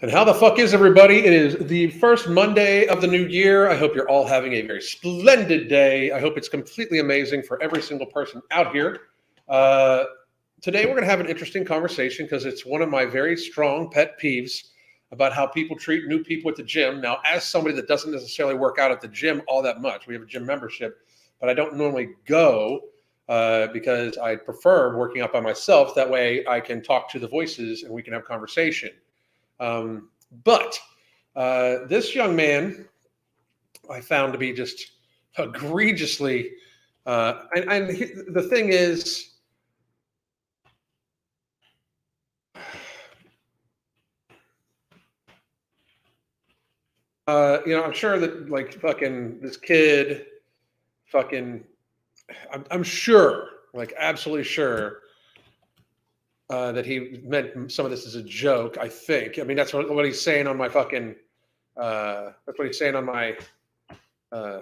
And how the fuck is everybody? It is the first Monday of the new year. I hope you're all having a very splendid day. I hope it's completely amazing for every single person out here. Uh, Today, we're going to have an interesting conversation because it's one of my very strong pet peeves about how people treat new people at the gym. Now, as somebody that doesn't necessarily work out at the gym all that much, we have a gym membership, but I don't normally go because I prefer working out by myself. That way, I can talk to the voices and we can have conversation. But this young man I found to be just egregiously, the thing is, I'm sure that like fucking this kid, fucking, I'm sure, like absolutely sure that he meant some of this as a joke. I think. I mean, that's what he's saying on my fucking. That's what he's saying on my uh,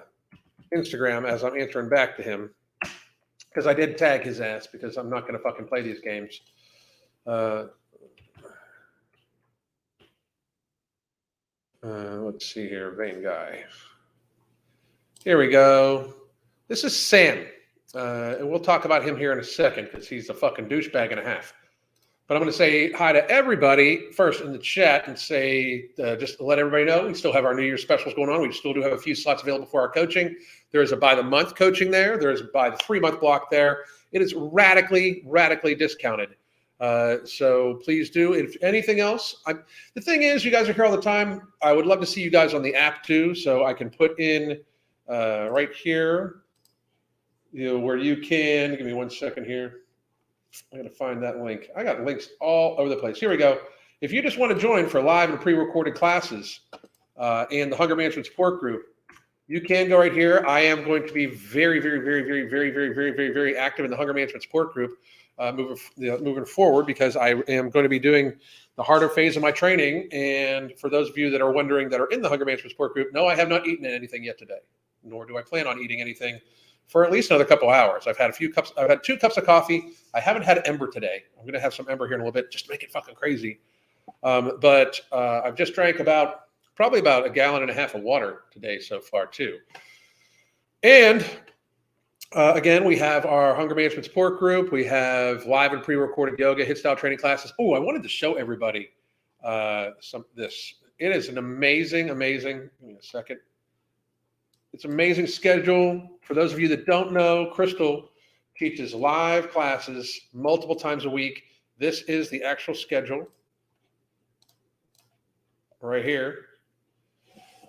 Instagram as I'm answering back to him because I did tag his ass because I'm not going to fucking play these games. Let's see here, vain guy. Here we go. This is Sam, and we'll talk about him here in a second because he's a fucking douchebag and a half. But I'm going to say hi to everybody first in the chat and say, just to let everybody know, we still have our New Year's specials going on. We still do have a few slots available for our coaching. There is a by the month coaching there. There is a by the 3-month block there. It is radically, radically discounted. So please do. If anything else, the thing is, you guys are here all the time. I would love to see you guys on the app too. So I can put in right here, where you can, give me 1 second here. I'm going to find that link. I got links all over the place. Here we go. If you just want to join for live and pre-recorded classes and the Hunger Management Support Group, you can go right here. I am going to be very, very, very, very, very, very, very, very, very active in the Hunger Management Support Group moving forward because I am going to be doing the harder phase of my training. And for those of you that are wondering that are in the Hunger Management Support Group, no, I have not eaten anything yet today, nor do I plan on eating anything for at least another couple hours. I've had 2 cups of coffee. I haven't had Ember today. I'm going to have some Ember here in a little bit just to make it fucking crazy. But I've just drank probably about 1.5 gallons of water today so far too. And again, we have our Hunger Management Support Group. We have live and pre-recorded yoga, HIIT style training classes. Oh, I wanted to show everybody this. It is an amazing. Give me a second. It's an amazing schedule. For those of you that don't know, Crystal teaches live classes multiple times a week. This is the actual schedule right here.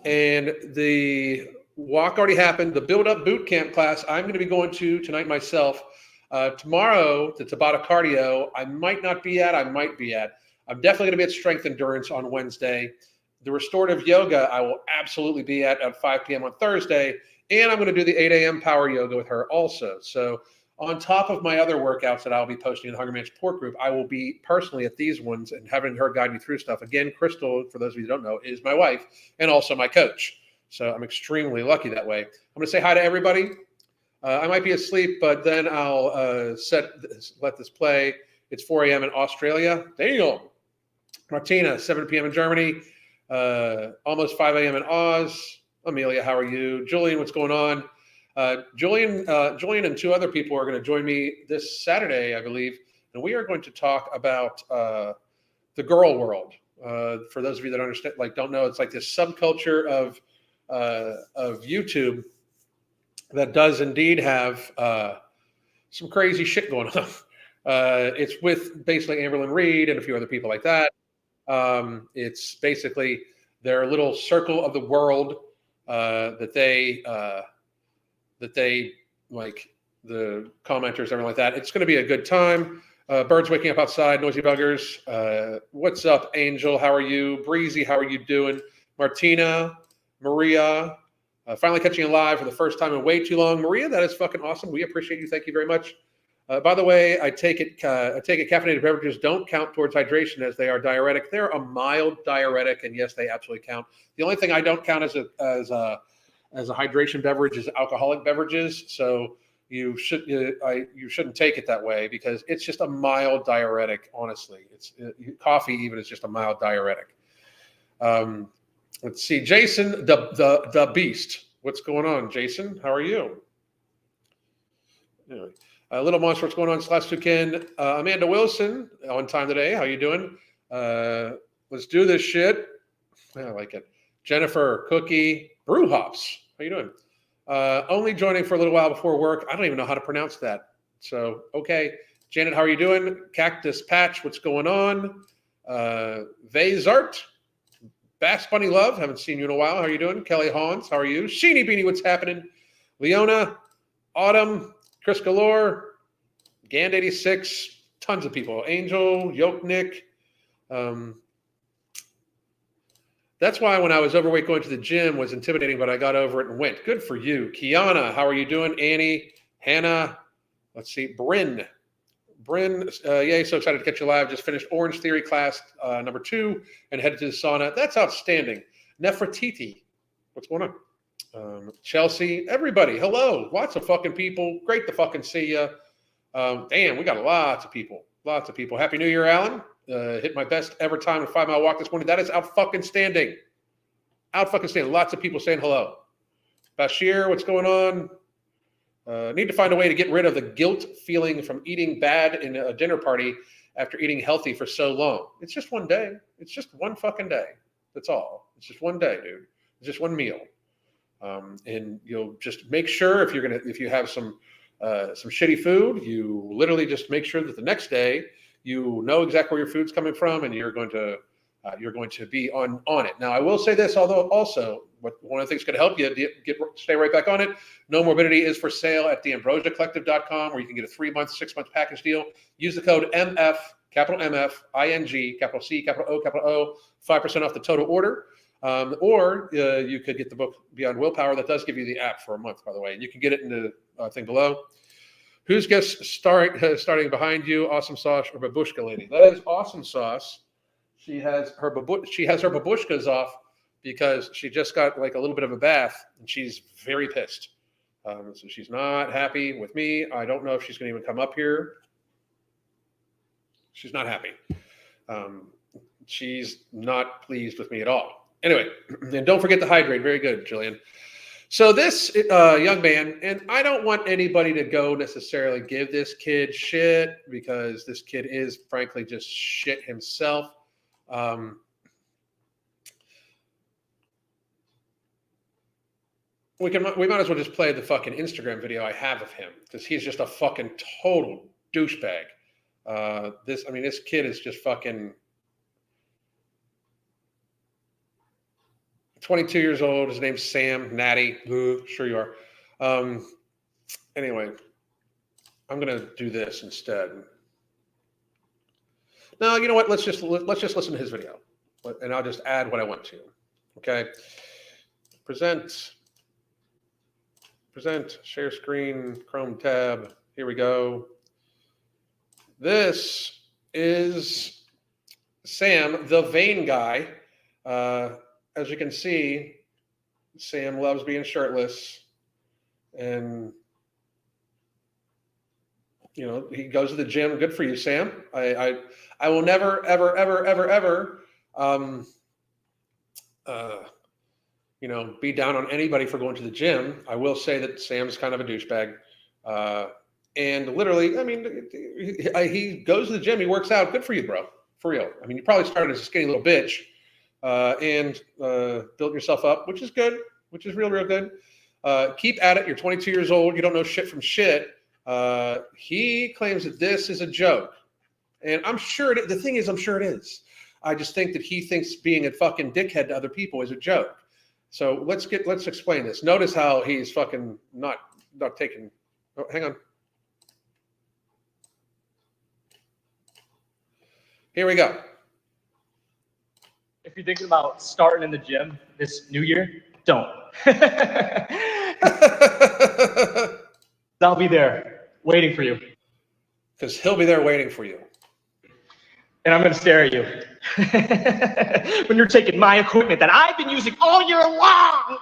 And the walk already happened. The build-up boot camp class I'm going to be going to tonight myself. Tomorrow, the Tabata cardio, I might not be at. I might be at. I'm definitely going to be at strength endurance on Wednesday. The restorative yoga, I will absolutely be at 5 p.m. on Thursday. And I'm going to do the 8 a.m. power yoga with her also. So on top of my other workouts that I'll be posting in the Hunger Management Support Group, I will be personally at these ones and having her guide me through stuff. Again, Crystal, for those of you who don't know, is my wife and also my coach. So I'm extremely lucky that way. I'm going to say hi to everybody. I might be asleep, but then I'll let this play. It's 4 a.m. in Australia. Damn. Martina, 7 p.m. in Germany. Almost 5 a.m. in Oz. Amelia, how are you? Julian, what's going on? Julian and 2 other people are going to join me this Saturday, I believe, and we are going to talk about the girl world. For those of you that understand, don't know, it's like this subculture of YouTube that does indeed have some crazy shit going on. It's with basically Amberlynn Reed and a few other people like that. It's basically their little circle of the world that they like, the commenters, everything like that. It's going to be a good time. Birds waking up outside, noisy buggers. What's up, Angel? How are you? Breezy, how are you doing? Martina, Maria, finally catching you live for the first time in way too long. Maria, that is fucking awesome. We appreciate you. Thank you very much. By the way, I take it caffeinated beverages don't count towards hydration as they are diuretic. They're a mild diuretic, and yes, they absolutely count. The only thing I don't count as a hydration beverage is alcoholic beverages. So you shouldn't take it that way because it's just a mild diuretic. Honestly, coffee even is just a mild diuretic. Let's see, Jason, the Beast. What's going on, Jason? How are you? Anyway, Little Monster, what's going on this last weekend? Amanda Wilson, on time today. How you doing? Let's do this shit. I like it. Jennifer, Cookie, Brew Hops. How you doing? Only joining for a little while before work. I don't even know how to pronounce that. So, okay. Janet, how are you doing? Cactus Patch, what's going on? Vazart, Bass Bunny Love, haven't seen you in a while. How are you doing? Kelly Hans, how are you? Sheeny Beanie, what's happening? Leona, Autumn, Chris Galore, Gand86, tons of people. Angel, Yoknik. That's why when I was overweight going to the gym was intimidating, but I got over it and went. Good for you. Kiana, how are you doing? Annie, Hannah, let's see, Bryn, yay, so excited to catch you live. Just finished Orange Theory class number 2 and headed to the sauna. That's outstanding. Nefertiti, what's going on? Chelsea, everybody, hello. Lots of fucking people. Great to fucking see you. Damn, we got lots of people. Lots of people. Happy New Year, Alan. Hit my best ever time in a 5-mile walk this morning. That is out fucking standing. Out fucking standing. Lots of people saying hello. Bashir, what's going on? Need to find a way to get rid of the guilt feeling from eating bad in a dinner party after eating healthy for so long. It's just one day. It's just one fucking day. That's all. It's just one day, dude. It's just one meal. And you'll just make sure if you have some shitty food, you literally just make sure that the next day you know exactly where your food's coming from, and you're going to be on it. Now, I will say this, although also one of the things going to help you stay right back on it. No Morbidity is for sale at theambrosiacollective.com, where you can get a 3-month, 6-month package deal. Use the code MF, capital MF, ING, capital C, capital O, 5% off the total order. Or you could get the book Beyond Willpower. That does give you the app for a month, by the way. And you can get it in the thing below. Who's guest starting behind you? Awesome Sauce or Babushka Lady? That is Awesome Sauce. She has her babushkas off because she just got like a little bit of a bath and she's very pissed. So she's not happy with me. I don't know if she's going to even come up here. She's not happy. She's not pleased with me at all. Anyway, and don't forget to hydrate. Very good, Jillian. So this young man, and I don't want anybody to go necessarily give this kid shit because this kid is frankly just shit himself. We might as well just play the fucking Instagram video I have of him because he's just a fucking total douchebag. This kid is just fucking 22 years old. His name's Sam Natty. Sure you are. Anyway, I'm gonna do this instead. No, you know what? Let's just listen to his video, and I'll just add what I want to. Okay. Present. Share screen. Chrome tab. Here we go. This is Sam, the vain guy. As you can see, Sam loves being shirtless, and he goes to the gym. Good for you, Sam. I will never, ever, ever, ever, ever, be down on anybody for going to the gym. I will say that Sam's kind of a douchebag, and literally, he goes to the gym. He works out. Good for you, bro. For real. You probably started as a skinny little bitch. And built yourself up, which is good, which is real, real good. Keep at it. You're 22 years old. You don't know shit from shit. He claims that this is a joke. And I'm sure the thing is, I'm sure it is. I just think that he thinks being a fucking dickhead to other people is a joke. So let's explain this. Notice how he's fucking not taking. Oh, hang on. Here we go. If you're thinking about starting in the gym this new year, don't. I'll be there waiting for you. Because he'll be there waiting for you. And I'm going to stare at you. When you're taking my equipment that I've been using all year long.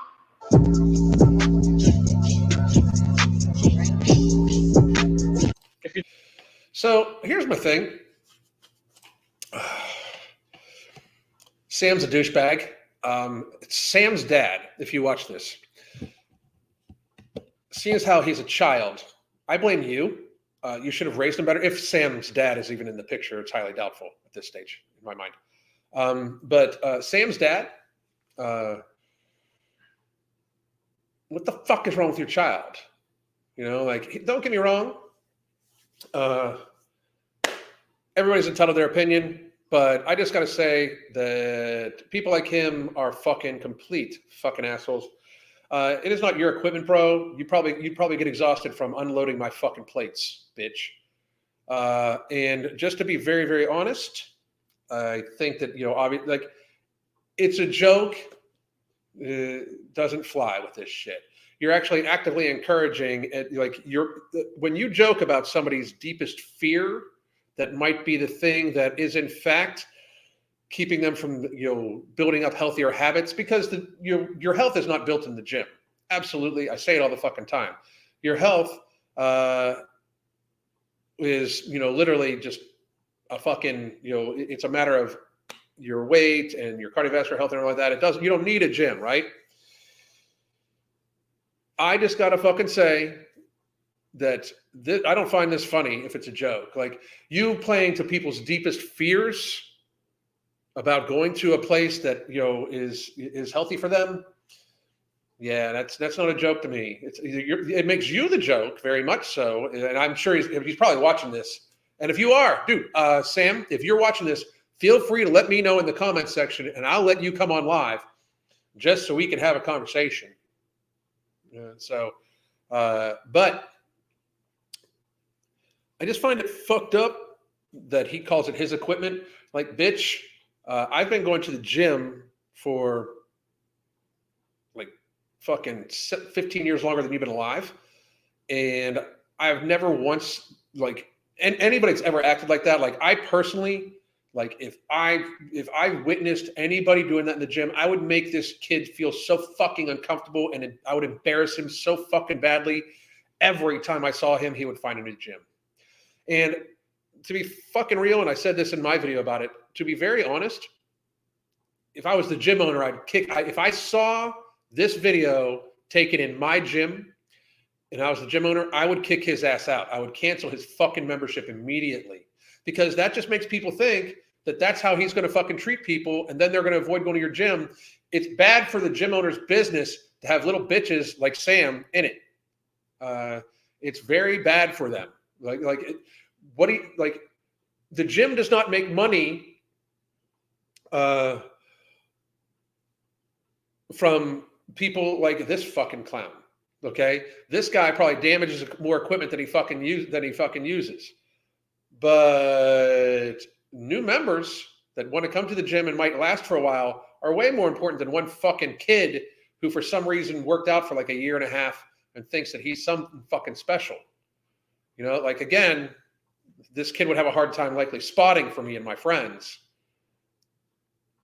So here's my thing. Sam's a douchebag. Sam's dad, if you watch this, seeing as how he's a child, I blame you. You should have raised him better. If Sam's dad is even in the picture, it's highly doubtful at this stage, in my mind. But Sam's dad, what the fuck is wrong with your child? You know, like, don't get me wrong. Everybody's entitled to their opinion, but I just got to say that people like him are fucking complete fucking assholes. It is not your equipment, bro. You'd probably get exhausted from unloading my fucking plates, bitch. And just to be very, very honest, I think that, obviously, like, it's a joke. Doesn't fly with this shit. You're actually actively encouraging it. Like, when you joke about somebody's deepest fear, that might be the thing that is in fact keeping them from, building up healthier habits, because your health is not built in the gym. Absolutely. I say it all the fucking time. Your health is, literally just a fucking, it's a matter of your weight and your cardiovascular health and all like that. You don't need a gym, right? I just got to fucking say that I don't find this funny if it's a joke. Like, you playing to people's deepest fears about going to a place that, is healthy for them. Yeah, that's not a joke to me. It makes you the joke, very much so. And I'm sure he's probably watching this. And if you are, dude, Sam, if you're watching this, feel free to let me know in the comments section, and I'll let you come on live just so we can have a conversation. But I just find it fucked up that he calls it his equipment. Like, bitch, I've been going to the gym for like fucking 15 years longer than you've been alive. And I've never once, like, and anybody that's ever acted like that, like, I personally, like, if I witnessed anybody doing that in the gym, I would make this kid feel so fucking uncomfortable, and I would embarrass him so fucking badly. Every time I saw him, he would find a new gym. And to be fucking real, and I said this in my video about it, to be very honest, if I was the gym owner, if I saw this video taken in my gym and I was the gym owner, I would kick his ass out. I would cancel his fucking membership immediately, because that just makes people think that that's how he's going to fucking treat people, and then they're going to avoid going to your gym. It's bad for the gym owner's business to have little bitches like Sam in it. It's very bad for them. The gym does not make money from people like this fucking clown. Okay, this guy probably damages more equipment than he fucking uses. But new members that want to come to the gym and might last for a while are way more important than one fucking kid who for some reason worked out for like a year and a half and thinks that he's something fucking special. Like, again, this kid would have a hard time likely spotting for me and my friends.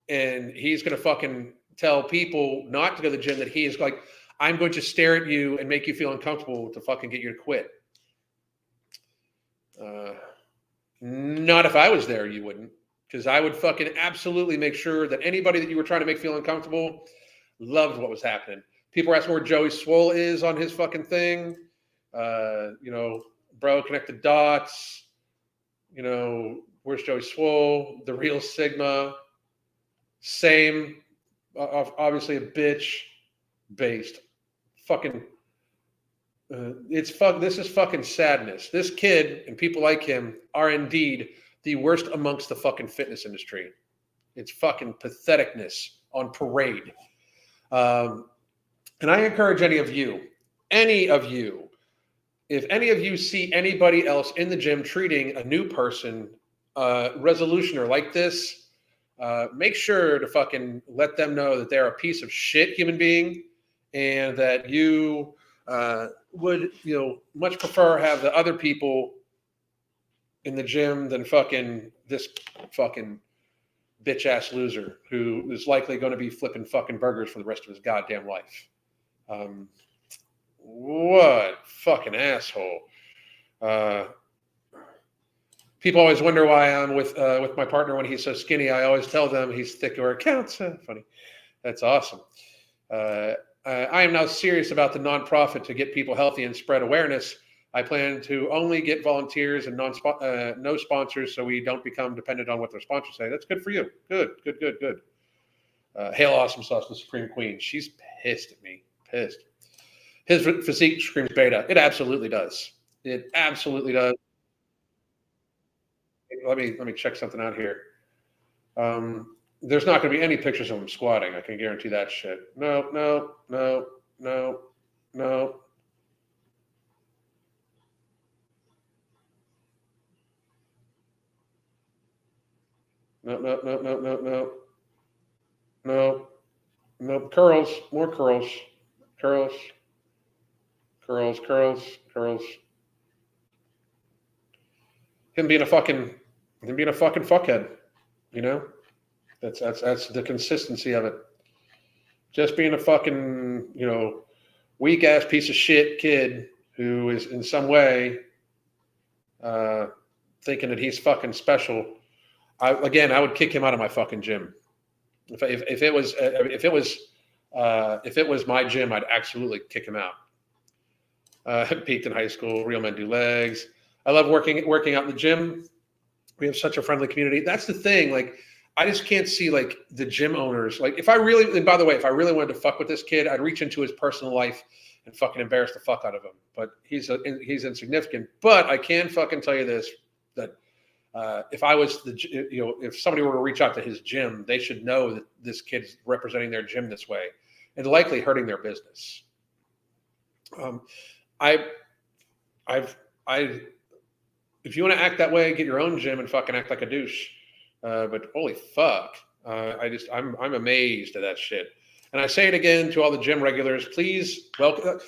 And he's going to fucking tell people not to go to the gym, that he is like, I'm going to stare at you and make you feel uncomfortable to fucking get you to quit. Not if I was there, you wouldn't. Because I would fucking absolutely make sure that anybody that you were trying to make feel uncomfortable loved what was happening. People are asking where Joey Swole is on his fucking thing. Bro, connect the dots. Where's Joey Swole? The real Sigma. Same. Obviously a bitch based. Fucking. This is fucking sadness. This kid and people like him are indeed the worst amongst the fucking fitness industry. It's fucking patheticness on parade. And I encourage any of you, if any of you see anybody else in the gym treating a new person, resolutioner like this, make sure to fucking let them know that they're a piece of shit human being, and that you would, much prefer have the other people in the gym than fucking this fucking bitch ass loser who is likely going to be flipping fucking burgers for the rest of his goddamn life. What fucking asshole. People always wonder why I'm with my partner when he's so skinny. I always tell them he's thick or it counts. Funny. That's awesome. I am now serious about the nonprofit to get people healthy and spread awareness. I plan to only get volunteers and no sponsors, so we don't become dependent on what their sponsors say. That's good for you. Good. Hail Awesome Sauce, the Supreme Queen. She's pissed at me. Pissed. His physique screams beta. It absolutely does. It absolutely does. Let me check something out here. There's not going to be any pictures of him squatting. I can guarantee that shit. No. No. Curls, more curls. Him being a fucking fuckhead, you know? That's the consistency of it. Just being a fucking, weak ass piece of shit kid who is in some way thinking that he's fucking special. I would kick him out of my fucking gym. If it was my gym, I'd absolutely kick him out. Peaked in high school. Real men do legs. I love working out in the gym. We have such a friendly community. That's the thing. Like, I just can't see like the gym owners. Like, if I really wanted to fuck with this kid, I'd reach into his personal life and fucking embarrass the fuck out of him. But he's insignificant. But I can fucking tell you this, that if I was if somebody were to reach out to his gym, they should know that this kid's representing their gym this way and likely hurting their business. If you want to act that way, get your own gym and fucking act like a douche. But holy fuck, I'm amazed at that shit. And I say it again to all the gym regulars: please welcome.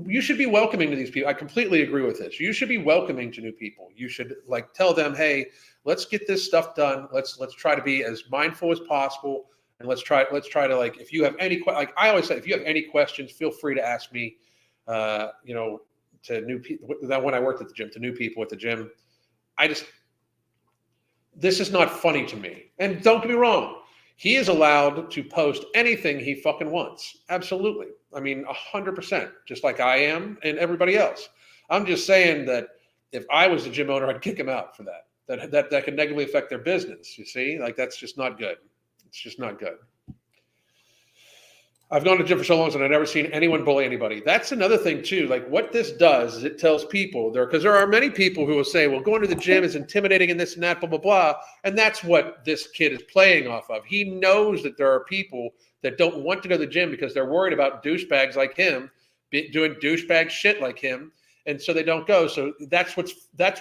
You should be welcoming to these people. I completely agree with this. You should be welcoming to new people. You should like tell them, hey, let's get this stuff done. Let's try to be as mindful as possible, and let's try to, like, if you have any like I always say, if you have any questions, feel free to ask me. To new people, that when I worked at the gym, to new people at the gym, this is not funny to me. And don't get me wrong, he is allowed to post anything he fucking wants. Absolutely. I mean, 100%, just like I am and everybody else. I'm just saying that if I was the gym owner, I'd kick him out for that. That could negatively affect their business. You see, like, that's just not good. It's just not good. I've gone to the gym for so long and I've never seen anyone bully anybody. That's another thing too. Like, what this does is it tells people because there are many people who will say, well, going to the gym is intimidating and this and that, blah, blah, blah. And that's what this kid is playing off of. He knows that there are people that don't want to go to the gym because they're worried about douchebags like him doing douchebag shit like him. And so they don't go. So that's what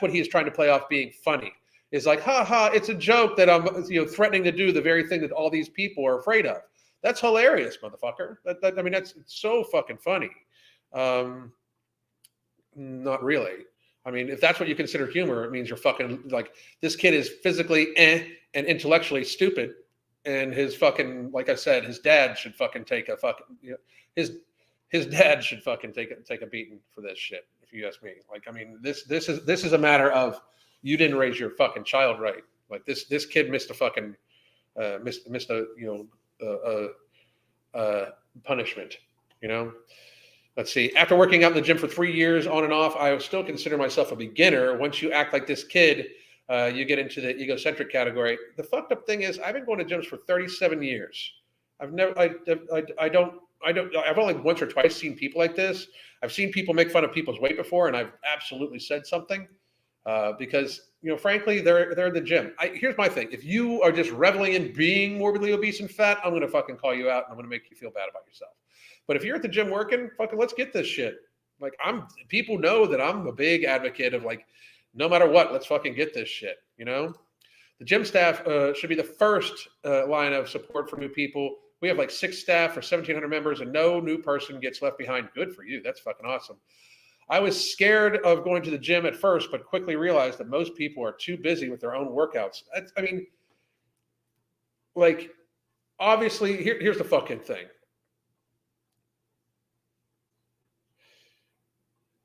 he's trying to play off being funny. It's like, it's a joke that I'm threatening to do the very thing that all these people are afraid of. That's hilarious, motherfucker. I mean, that's so fucking funny. Not really. I mean, if that's what you consider humor, it means you're fucking, like, this kid is physically and intellectually stupid. And his fucking, like I said, his dad should fucking take a fucking, his dad should fucking take a beating for this shit, if you ask me. Like, I mean, this is a matter of, you didn't raise your fucking child right. Like, this kid missed a fucking missed a punishment. Let's see. After working out in the gym for 3 years on and off, I still consider myself a beginner. Once you act like this kid, you get into the egocentric category. The fucked up thing is, I've been going to gyms for 37 years. I've only once or twice seen people like this. I've seen people make fun of people's weight before, and I've absolutely said something because, frankly, they're in the gym. Here's my thing. If you are just reveling in being morbidly obese and fat, I'm going to fucking call you out, and I'm going to make you feel bad about yourself. But if you're at the gym working, fucking let's get this shit. Like, people know that I'm a big advocate of, like, no matter what, let's fucking get this shit, The gym staff should be the first line of support for new people. We have like 6 staff for 1,700 members, and no new person gets left behind. Good for you. That's fucking awesome. I was scared of going to the gym at first, but quickly realized that most people are too busy with their own workouts. I mean, like, obviously, here's the fucking thing.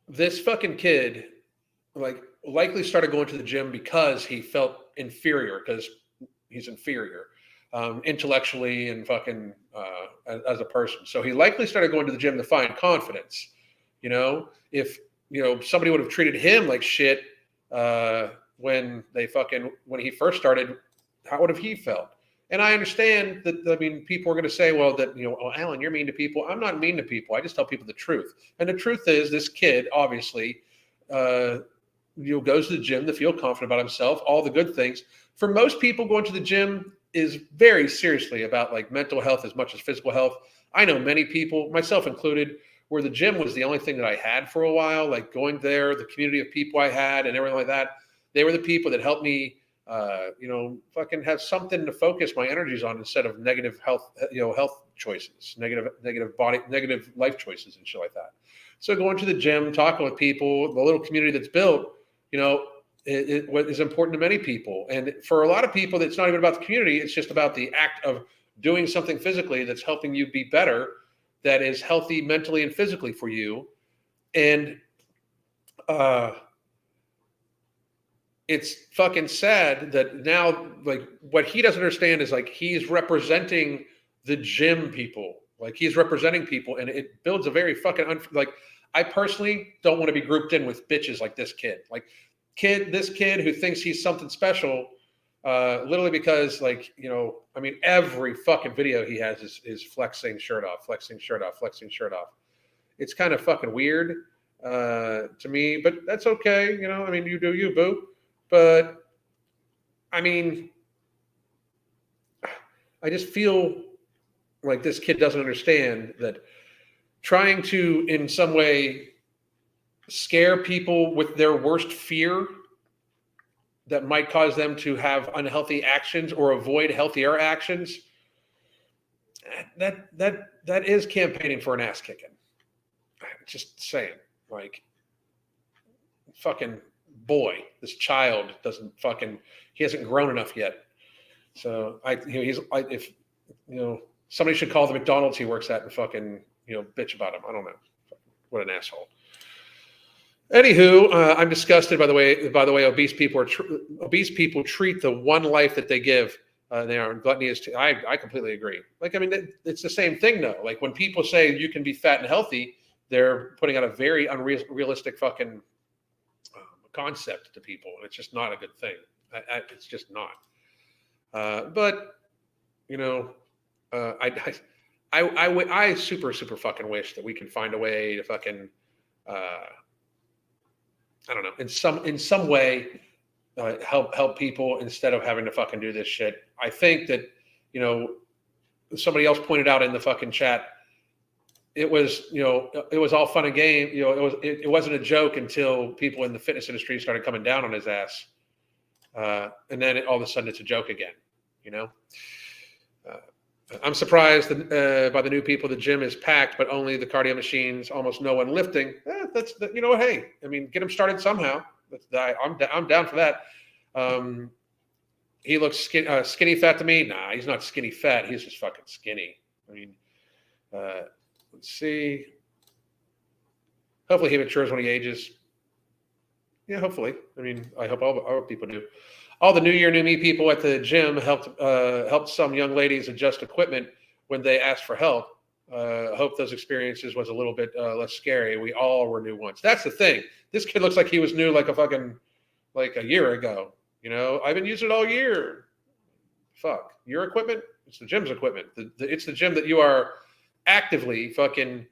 This fucking kid, like, likely started going to the gym because he felt inferior, because he's inferior intellectually and fucking as a person. So he likely started going to the gym to find confidence. If somebody would have treated him like shit when he first started, how would have he felt? And I understand that. I mean, people are going to say, well, that oh, Alan, you're mean to people. I'm not mean to people. I just tell people the truth. And the truth is, this kid obviously goes to the gym to feel confident about himself, all the good things. For most people, going to the gym is very seriously about like mental health as much as physical health. I know many people, myself included, where the gym was the only thing that I had for a while, like going there, the community of people I had and everything like that. They were the people that helped me, fucking have something to focus my energies on instead of negative health, health choices, negative body, negative life choices and shit like that. So going to the gym, talking with people, the little community that's built, what is important to many people. And for a lot of people, it's not even about the community. It's just about the act of doing something physically that's helping you be better, that is healthy mentally and physically for you. And it's fucking sad that now, like, what he doesn't understand is like he's representing the gym people. Like he's representing people, and it builds a very fucking I personally don't want to be grouped in with bitches like this kid. Like this kid who thinks he's something special, literally because every fucking video he has is flexing shirt off, flexing shirt off, flexing shirt off. It's kind of fucking weird to me, but that's okay. You do you, boo. But I mean, I just feel like this kid doesn't understand that trying to, in some way, scare people with their worst fear that might cause them to have unhealthy actions or avoid healthier actions, that is campaigning for an ass kicking. Just saying, like, fucking boy, this child he hasn't grown enough yet. So if somebody should call the McDonald's he works at and fucking bitch about him. I don't know. What an asshole. Anywho, I'm disgusted by the way obese people treat the one life that they give. They are gluttony. I completely agree. It's the same thing though. Like when people say you can be fat and healthy, they're putting out a very unrealistic fucking concept to people, and it's just not a good thing. It's just not. But I super fucking wish that we can find a way to fucking I don't know, in some way help people instead of having to fucking do this shit. I think that somebody else pointed out in the fucking chat, it was all fun and game. It wasn't a joke until people in the fitness industry started coming down on his ass, and then all of a sudden it's a joke again. I'm surprised by the new people. The gym is packed, but only the cardio machines. Almost no one lifting. Hey, get them started somehow. I'm down for that. He looks skinny fat to me. Nah, he's not skinny fat. He's just fucking skinny. Let's see. Hopefully he matures when he ages. Yeah, hopefully. I hope all people do. All the New Year, New Me people at the gym helped some young ladies adjust equipment when they asked for help. Hope those experiences was a little bit less scary. We all were new once. That's the thing. This kid looks like he was new like a year ago. I've been using it all year. Fuck. Your equipment? It's the gym's equipment. It's the gym that you are actively fucking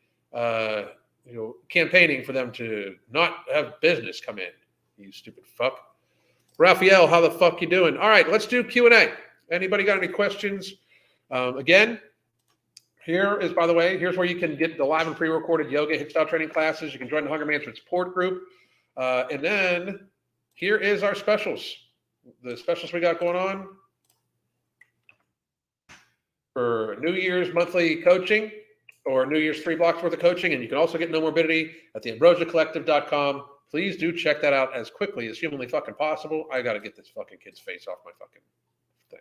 campaigning for them to not have business come in. You stupid fuck. Raphael, how the fuck you doing? All right, let's do Q&A. Anybody got any questions? Again, here's where you can get the live and pre-recorded yoga hit style training classes. You can join the Hunger Management support group. And then here is our specials. The specials we got going on for New Year's monthly coaching or New Year's 3 blocks worth of coaching. And you can also get No Morbidity at theambrosiacollective.com. Please do check that out as quickly as humanly fucking possible. I got to get this fucking kid's face off my fucking thing.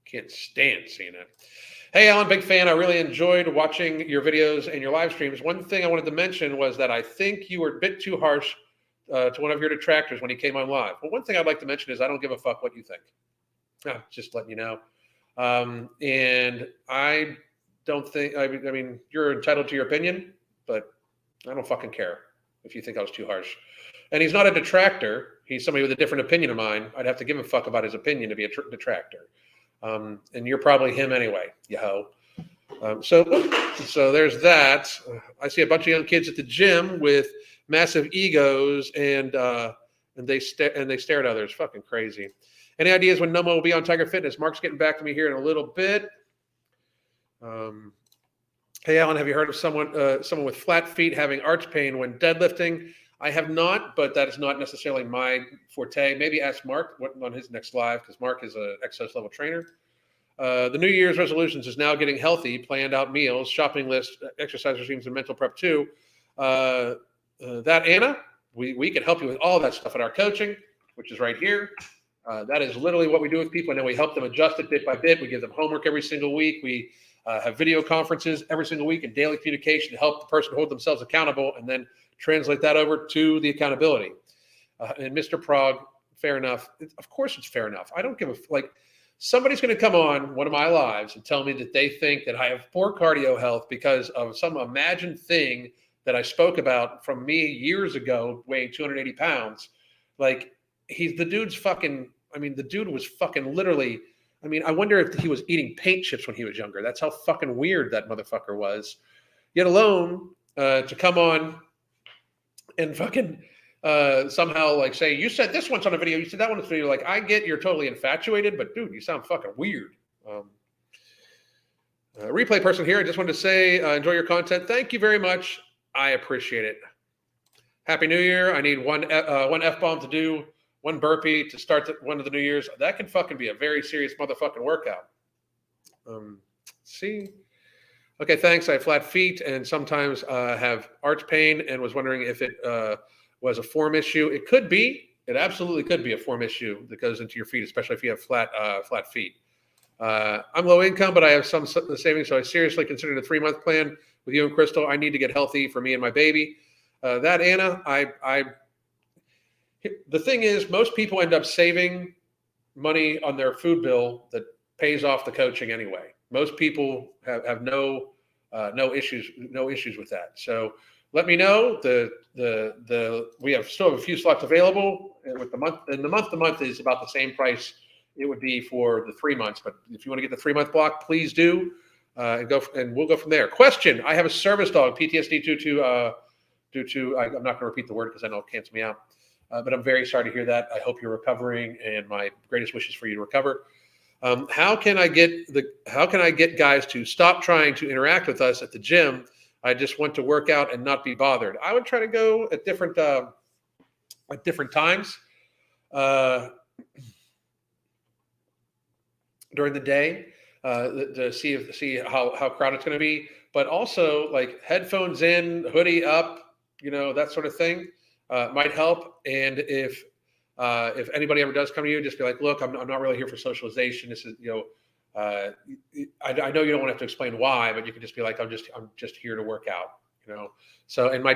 Can't stand seeing it. Hey, Alan, big fan. I really enjoyed watching your videos and your live streams. One thing I wanted to mention was that I think you were a bit too harsh to one of your detractors when he came on live. Well, one thing I'd like to mention is I don't give a fuck what you think. Just letting you know. And I don't think, I mean, you're entitled to your opinion, but I don't fucking care if you think I was too harsh. And he's not a detractor. He's somebody with a different opinion of mine. I'd have to give a fuck about his opinion to be a detractor. And you're probably him anyway, you hoe. So there's that. I see a bunch of young kids at the gym with massive egos, and they stare at others. Fucking crazy. Any ideas when Nomo will be on Tiger Fitness? Mark's getting back to me here in a little bit. Hey, Alan, have you heard of someone with flat feet having arch pain when deadlifting? I have not, but that is not necessarily my forte. Maybe ask Mark on his next live, because Mark is an exercise level trainer. The New Year's resolutions is now getting healthy, planned out meals, shopping list, exercise regimes, and mental prep too. That, Anna, we can help you with all that stuff at our coaching, which is right here. That is literally what we do with people, and then we help them adjust it bit by bit. We give them homework every single week. We have video conferences every single week and daily communication to help the person hold themselves accountable, and then translate that over to the accountability. And Mr. Prague, fair enough. Of course it's fair enough. I don't give a, like, somebody's going to come on one of my lives and tell me that they think that I have poor cardio health because of some imagined thing that I spoke about from me years ago, weighing 280 pounds. Like, the dude's fucking, I mean, the dude was fucking literally, I mean, I wonder if he was eating paint chips when he was younger. That's how fucking weird that motherfucker was. Yet alone to come on and fucking somehow like say, you said this once on a video, you said that one on a video. Like, I get you're totally infatuated, but dude, you sound fucking weird. Replay person here, I just wanted to say, enjoy your content. Thank you very much. I appreciate it. Happy New Year. I need one F-bomb to do, one burpee to start one of the New Year's. That can fucking be a very serious motherfucking workout. See? Okay, thanks. I have flat feet and sometimes have arch pain, and was wondering if it was a form issue. It could be. It absolutely could be a form issue that goes into your feet, especially if you have flat feet. I'm low income, but I have some savings, so I seriously considered a 3-month plan with you and Crystal. I need to get healthy for me and my baby. That, Anna, the thing is, most people end up saving money on their food bill that pays off the coaching anyway. Most people have no issues with that. So let me know. We still have a few slots available with the month, and the month to month is about the same price it would be for the 3 months. But if you want to get the 3-month block, please do, and we'll go from there. Question: I have a service dog, PTSD due to I'm not going to repeat the word because I know it'll cancel me out. But I'm very sorry to hear that. I hope you're recovering, and my greatest wishes for you to recover. How can I get guys to stop trying to interact with us at the gym? I just want to work out and not be bothered. I would try to go at different times during the day to see how crowded it's going to be. But also, like, headphones in, hoodie up, that sort of thing might help. And if anybody ever does come to you, just be like, look, I'm not really here for socialization. This is, I know you don't want to have to explain why, but you can just be like, I'm just here to work out, So in my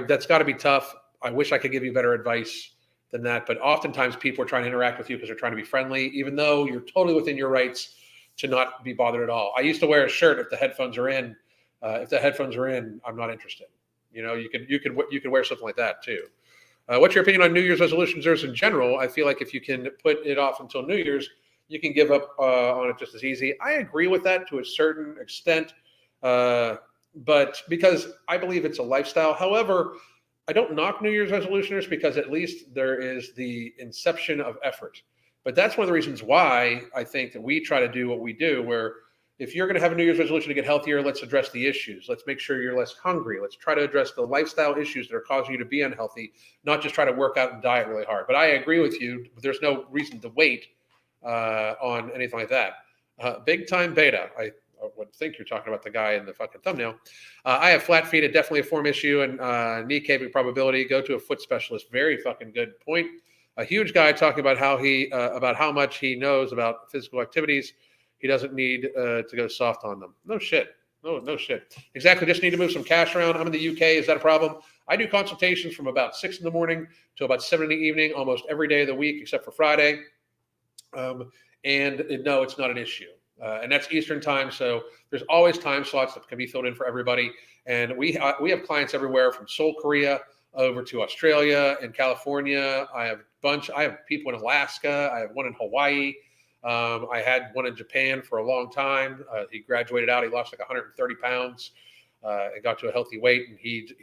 that's got to be tough. I wish I could give you better advice than that, but oftentimes people are trying to interact with you because they're trying to be friendly, even though you're totally within your rights to not be bothered at all. I used to wear a shirt if the headphones are in. I'm not interested. You could wear something like that too. What's your opinion on New Year's resolutions in general? I feel like if you can put it off until New Year's, you can give up on it just as easy. I agree with that to a certain extent, but because I believe it's a lifestyle. However, I don't knock New Year's resolutioners because at least there is the inception of effort. But that's one of the reasons why I think that we try to do what we do, where if you're going to have a New Year's resolution to get healthier, let's address the issues. Let's make sure you're less hungry. Let's try to address the lifestyle issues that are causing you to be unhealthy, not just try to work out and diet really hard. But I agree with you. There's no reason to wait on anything like that. Big time beta. I would think you're talking about the guy in the fucking thumbnail. I have flat feet, definitely a form issue, and knee caving probability. Go to a foot specialist. Very fucking good point. A huge guy talking about how much he knows about physical activities. He doesn't need to go soft on them. No shit. No shit. Exactly. Just need to move some cash around. I'm in the UK. Is that a problem? I do consultations from about 6 in the morning to about 7 in the evening, almost every day of the week except for Friday. And no, it's not an issue. And that's Eastern time, so there's always time slots that can be filled in for everybody. And we have clients everywhere from Seoul, Korea, over to Australia and California. I have people in Alaska. I have one in Hawaii. I had one in Japan for a long time. He graduated out. He lost like 130 pounds. And got to a healthy weight, and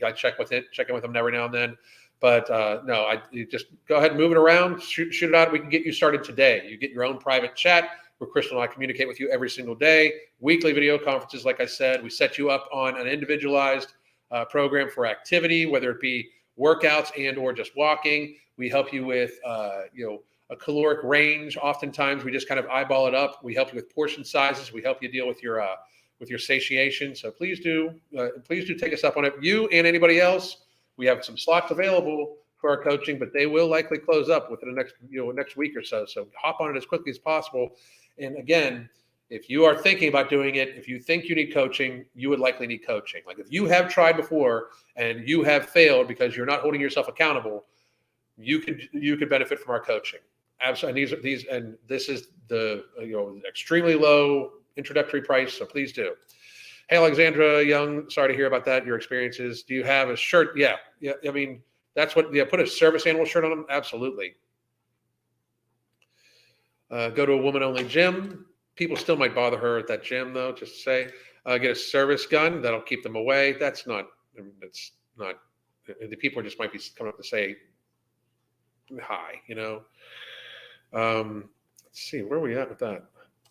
I check in with him every now and then. But no, you just go ahead and move it around, shoot it out. We can get you started today. You get your own private chat where Crystal and I communicate with you every single day. Weekly video conferences, like I said. We set you up on an individualized program for activity, whether it be workouts and or just walking. We help you with a caloric range. Oftentimes, we just kind of eyeball it up. We help you with portion sizes. We help you deal with your satiation. So please do take us up on it. You and anybody else. We have some slots available for our coaching, but they will likely close up within the next week or so. So hop on it as quickly as possible. And again, if you are thinking about doing it, if you think you need coaching, you would likely need coaching. Like if you have tried before and you have failed because you're not holding yourself accountable, you could benefit from our coaching. Absolutely. And this is the extremely low introductory price. So please do. Hey, Alexandra Young, sorry to hear about that, your experiences. Do you have a shirt? Yeah. I mean, that's what, put a service animal shirt on them. Absolutely. Go to a woman-only gym. People still might bother her at that gym, though, just to say. Get a service gun. That'll keep them away. The people just might be coming up to say hi, Let's see, where are we at with that?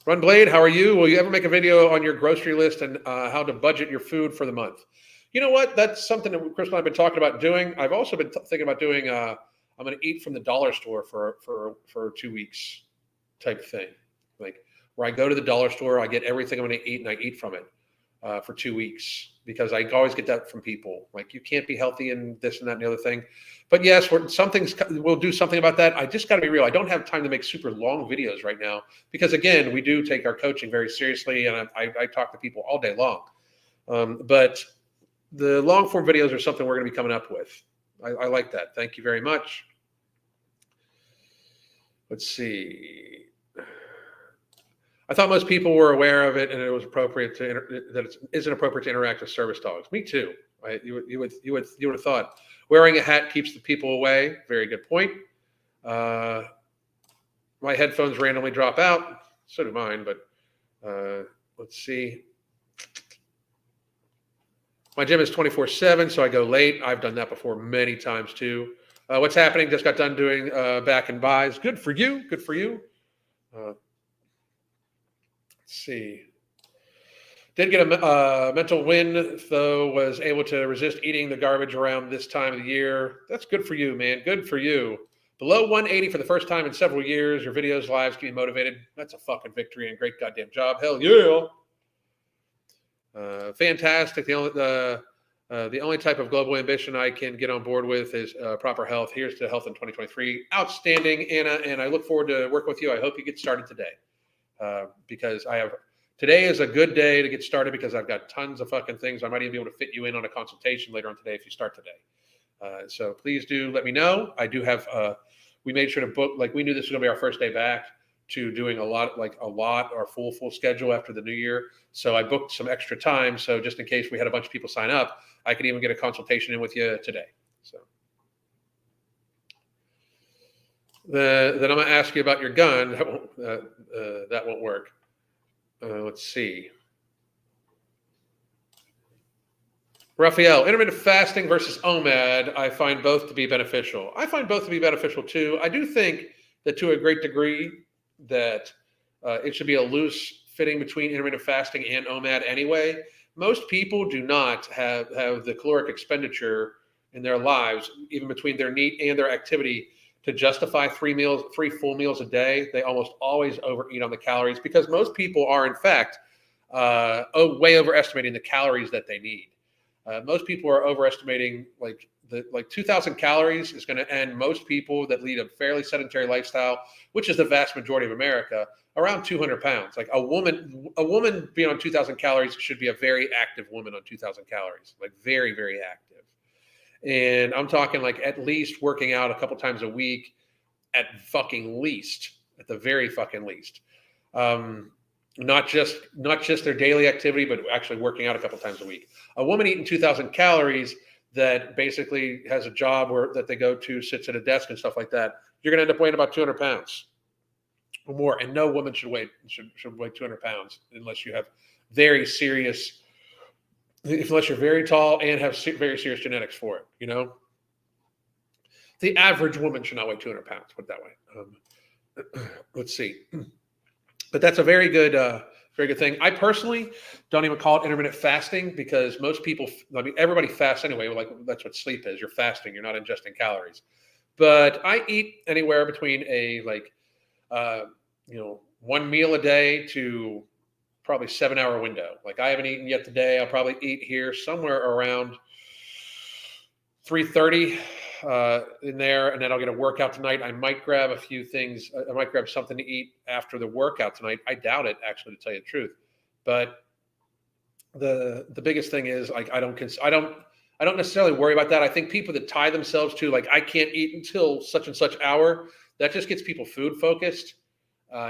Run Blade, how are you? Will you ever make a video on your grocery list and how to budget your food for the month? You know what? That's something that Chris and I have been talking about doing. I've also been thinking about doing. I'm going to eat from the dollar store for 2 weeks, type thing. Like where I go to the dollar store, I get everything I'm going to eat, and I eat from it for 2 weeks, because I always get that from people. Like, you can't be healthy and this and that and the other thing. But yes, we'll do something about that. I just got to be real. I don't have time to make super long videos right now because, again, we do take our coaching very seriously, and I talk to people all day long. But the long form videos are something we're going to be coming up with. I like that. Thank you very much. Let's see. I thought most people were aware of it, and it was appropriate that it isn't appropriate to interact with service dogs. Me too. Right? You would have thought wearing a hat keeps the people away. Very good point. My headphones randomly drop out. So do mine. But let's see. My gym is 24/7, so I go late. I've done that before many times too. What's happening? Just got done doing back and buys. Good for you. Good for you. Let's see. Did get a mental win, though, was able to resist eating the garbage around this time of the year. That's good for you, man. Good for you. Below 180 for the first time in several years. Your videos, lives keep me motivated. That's a fucking victory and great goddamn job. Hell yeah. Fantastic. The only type of global ambition I can get on board with is proper health. Here's to health in 2023. Outstanding, Anna, and I look forward to working with you. I hope you get started today, because today is a good day to get started, because I've got tons of fucking things. I might even be able to fit you in on a consultation later on today if you start today. So please do let me know. I do have, we made sure to book, like we knew this was going to be our first day back to doing a lot, our full schedule after the new year. So I booked some extra time. So just in case we had a bunch of people sign up, I could even get a consultation in with you today. So then I'm going to ask you about your gun. That won't work. Let's see. Raphael, intermittent fasting versus OMAD, I find both to be beneficial. I find both to be beneficial too. I do think that to a great degree that it should be a loose fitting between intermittent fasting and OMAD anyway. Most people do not have the caloric expenditure in their lives, even between their NEAT and their activity, to justify 3 full meals a day. They almost always overeat on the calories, because most people are, in fact, way overestimating the calories that they need. Most people are overestimating, like 2,000 calories is going to end most people that lead a fairly sedentary lifestyle, which is the vast majority of America, around 200 pounds. Like a woman being on 2,000 calories should be a very active woman on 2,000 calories, like very, very active. And I'm talking like at least working out a couple times a week, at the very fucking least. Not just their daily activity, but actually working out a couple times a week. A woman eating 2,000 calories that basically has a job that they go to, sits at a desk and stuff like that, you're going to end up weighing about 200 pounds or more. And no woman should weigh 200 pounds unless you have very serious, unless you're very tall and have very serious genetics for it. You know, the average woman should not weigh 200 pounds. Put it that way. Let's see. But that's a very good thing. I personally don't even call it intermittent fasting because most people, I mean, everybody fasts anyway. Like that's what sleep is. You're fasting. You're not ingesting calories. But I eat anywhere between one meal a day to probably 7-hour window. Like I haven't eaten yet today. I'll probably eat here somewhere around 3:30 in there, and then I'll get a workout tonight. I might grab a few things. I might grab something to eat after the workout tonight. I doubt it, actually, to tell you the truth. But the biggest thing is like I don't necessarily worry about that. I think people that tie themselves to like I can't eat until such and such hour, that just gets people food focused.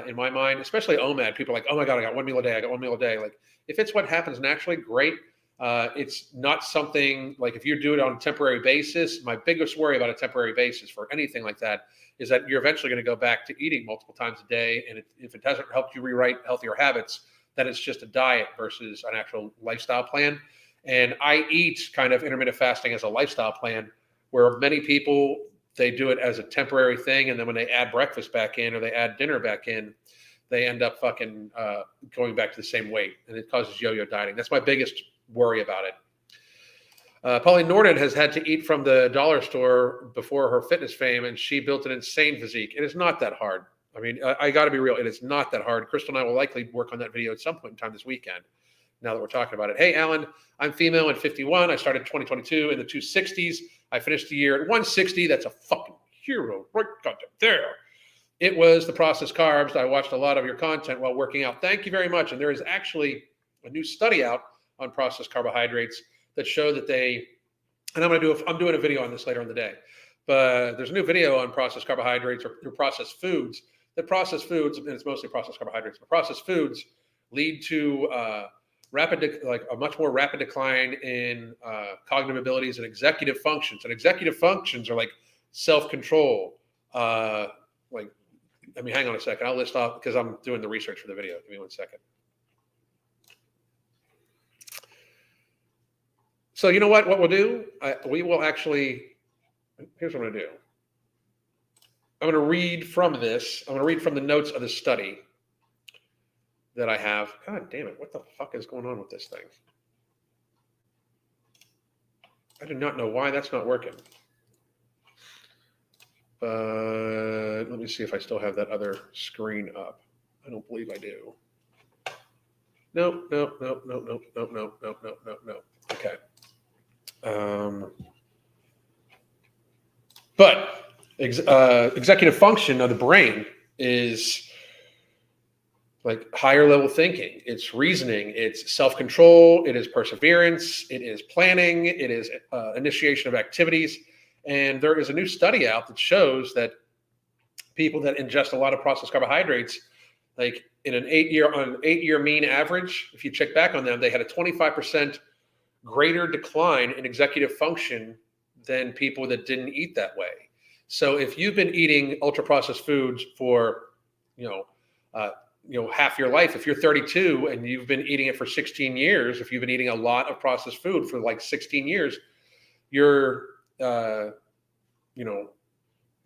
In my mind, especially OMAD, people are like, oh my God, I got one meal a day. I got one meal a day. Like if it's what happens naturally, great. It's not something like if you do it on a temporary basis, my biggest worry about a temporary basis for anything like that is that you're eventually going to go back to eating multiple times a day. And if it doesn't help you rewrite healthier habits, then it's just a diet versus an actual lifestyle plan. And I eat kind of intermittent fasting as a lifestyle plan where many people, they do it as a temporary thing. And then when they add breakfast back in or they add dinner back in, they end up fucking going back to the same weight. And it causes yo-yo dieting. That's my biggest worry about it. Pauline Norden has had to eat from the dollar store before her fitness fame, and she built an insane physique. It is not that hard. I mean, I got to be real. It is not that hard. Crystal and I will likely work on that video at some point in time this weekend, now that we're talking about it. Hey, Alan, I'm female and 51. I started 2022 in the 260s. I finished the year at 160. That's a fucking hero right there. It was the processed carbs. I watched a lot of your content while working out. Thank you very much. And there is actually a new study out on processed carbohydrates that show that and I'm doing a video on this later in the day, but there's a new video on processed carbohydrates or processed foods. That processed foods, and it's mostly processed carbohydrates, but processed foods lead to a much more rapid decline in cognitive abilities and executive functions. And executive functions are like self-control. Hang on a second. I'll list off because I'm doing the research for the video. Give me 1 second. So you know what we'll do? We will actually, here's what I'm going to do. I'm going to read from this. I'm going to read from the notes of the study that I have. God damn it. What the fuck is going on with this thing? I do not know why that's not working. But let me see if I still have that other screen up. I don't believe I do. No. Okay. But executive function of the brain is like higher level thinking. It's reasoning. It's self-control. It is perseverance. It is planning. It is initiation of activities. And there is a new study out that shows that people that ingest a lot of processed carbohydrates, like in an 8-year mean average, if you check back on them, they had a 25% greater decline in executive function than people that didn't eat that way. So if you've been eating ultra processed foods for, half your life, if you're 32 and you've been eating it for 16 years, if you've been eating a lot of processed food for like 16 years, your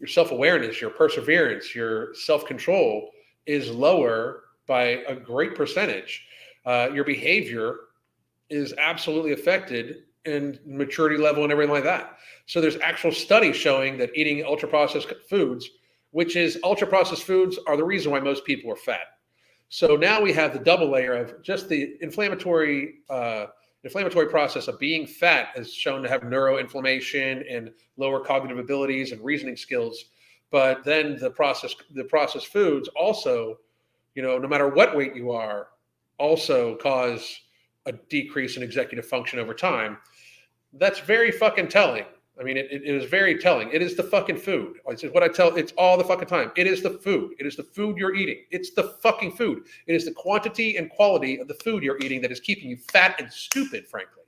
self-awareness, your perseverance, your self-control is lower by a great percentage. Your behavior is absolutely affected and maturity level and everything like that. So there's actual studies showing that eating ultra-processed foods, ultra-processed foods are the reason why most people are fat. So now we have the double layer of just the inflammatory process of being fat is shown to have neuroinflammation and lower cognitive abilities and reasoning skills. But then the processed foods also, no matter what weight you are, also cause a decrease in executive function over time. That's very fucking telling. I mean, it is very telling. It is the fucking food. It's what I tell. It's all the fucking time. It is the food. It is the food you're eating. It's the fucking food. It is the quantity and quality of the food you're eating that is keeping you fat and stupid, frankly.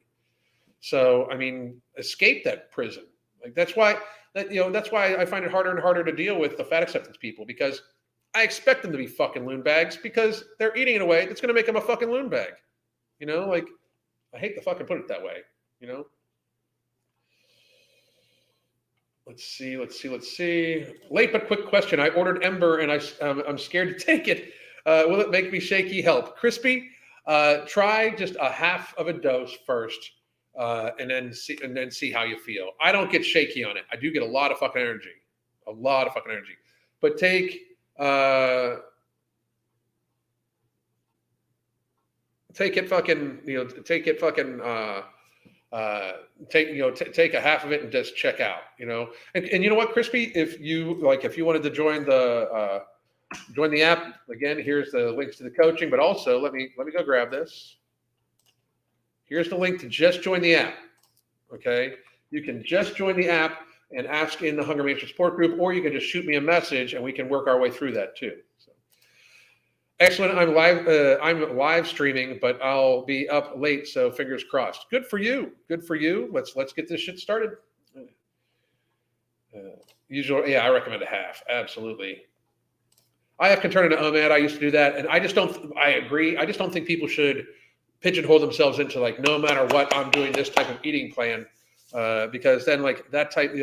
So, I mean, escape that prison. Like that's why I find it harder and harder to deal with the fat acceptance people, because I expect them to be fucking loon bags because they're eating in a way that's going to make them a fucking loon bag. Like I hate to fucking put it that way. Let's see. Late but quick question. I ordered Ember and I'm scared to take it. Will it make me shaky? Help. Crispy, try just a half of a dose first, and then see how you feel. I don't get shaky on it. I do get a lot of fucking energy. But take it fucking, take a half of it and just check out, and you know what, Crispy, if you wanted to join the app, again, here's the links to the coaching, but also let me go grab this. Here's the link to just join the app. Okay. You can just join the app and ask in the Hunger Management support group, or you can just shoot me a message and we can work our way through that too. So. Excellent. I'm live streaming, but I'll be up late, so fingers crossed. Good for you. Let's get this shit started. Usually, I recommend a half. Absolutely. IF can turn into OMAD. I used to do that, and I agree. I just don't think people should pigeonhole themselves into like, no matter what, I'm doing this type of eating plan, because then like that type,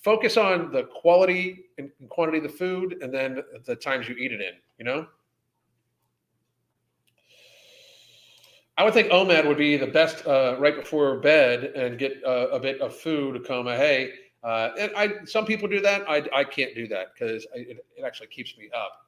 focus on the quality and quantity of the food, and then the times you eat it in. I would think OMAD would be the best right before bed and get a bit of food, hey. Some people do that. I can't do that because it actually keeps me up.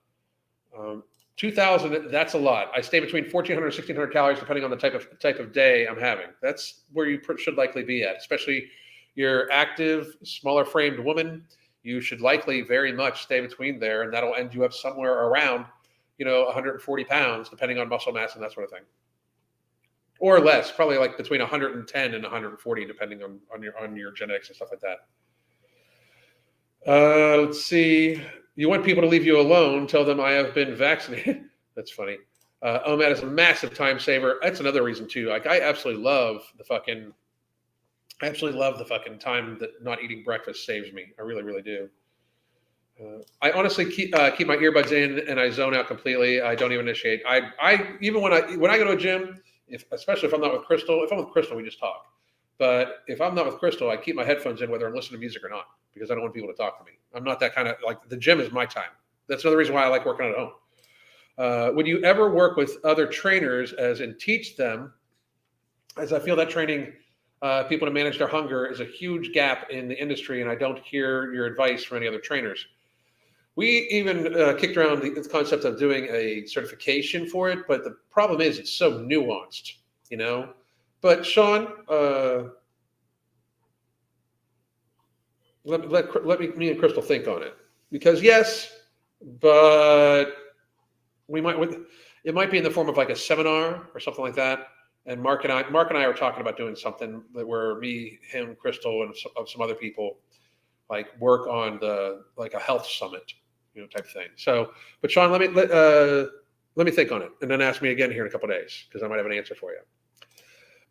2,000, that's a lot. I stay between 1,400 and 1,600 calories depending on the type of day I'm having. That's where you should likely be at, especially you're active, smaller framed woman. You should likely very much stay between there, and that'll end you up somewhere around 140 pounds depending on muscle mass and that sort of thing. Or less, probably like between 110 and 140, depending on your genetics and stuff like that. Let's see. You want people to leave you alone, tell them I have been vaccinated. That's funny. OMAD is a massive time saver. That's another reason too. Like I absolutely love the fucking time that not eating breakfast saves me. I really, really do. I honestly keep my earbuds in and I zone out completely. I don't even initiate. I even when I go to a gym, especially if I'm not with Crystal. If I'm with Crystal, we just talk. But if I'm not with Crystal, I keep my headphones in whether I'm listening to music or not, because I don't want people to talk to me. I'm not that kind of, like, the gym is my time. That's another reason why I like working out at home. Would you ever work with other trainers as in teach them, as I feel that training people to manage their hunger is a huge gap in the industry, and I don't hear your advice from any other trainers. We even kicked around the concept of doing a certification for it, but the problem is it's so nuanced, But Sean, let me and Crystal think on it, because yes, but it might be in the form of like a seminar or something like that. And Mark and I are talking about doing something that where me, him, Crystal, and some other people like work on a health summit, type of thing. So, but Sean, let me think on it, and then ask me again here in a couple of days, because I might have an answer for you.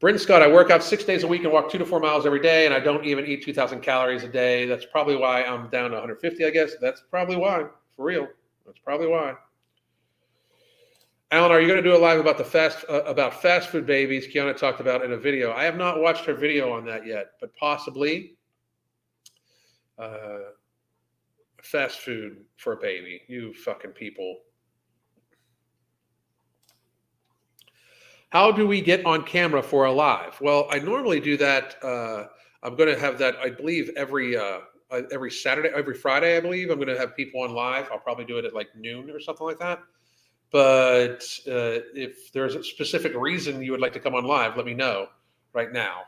Bryn Scott, I work out 6 days a week and walk 2 to 4 miles every day, and I don't even eat 2,000 calories a day. That's probably why I'm down to 150, I guess. That's probably why, for real. That's probably why. Alan, are you going to do a live about fast food babies Kiana talked about in a video? I have not watched her video on that yet, but possibly fast food for a baby. You fucking people. How do we get on camera for a live? Well, I normally do that. I'm going to have that, I believe, every Friday, I believe. I'm going to have people on live. I'll probably do it at like noon or something like that. But if there's a specific reason you would like to come on live, let me know right now.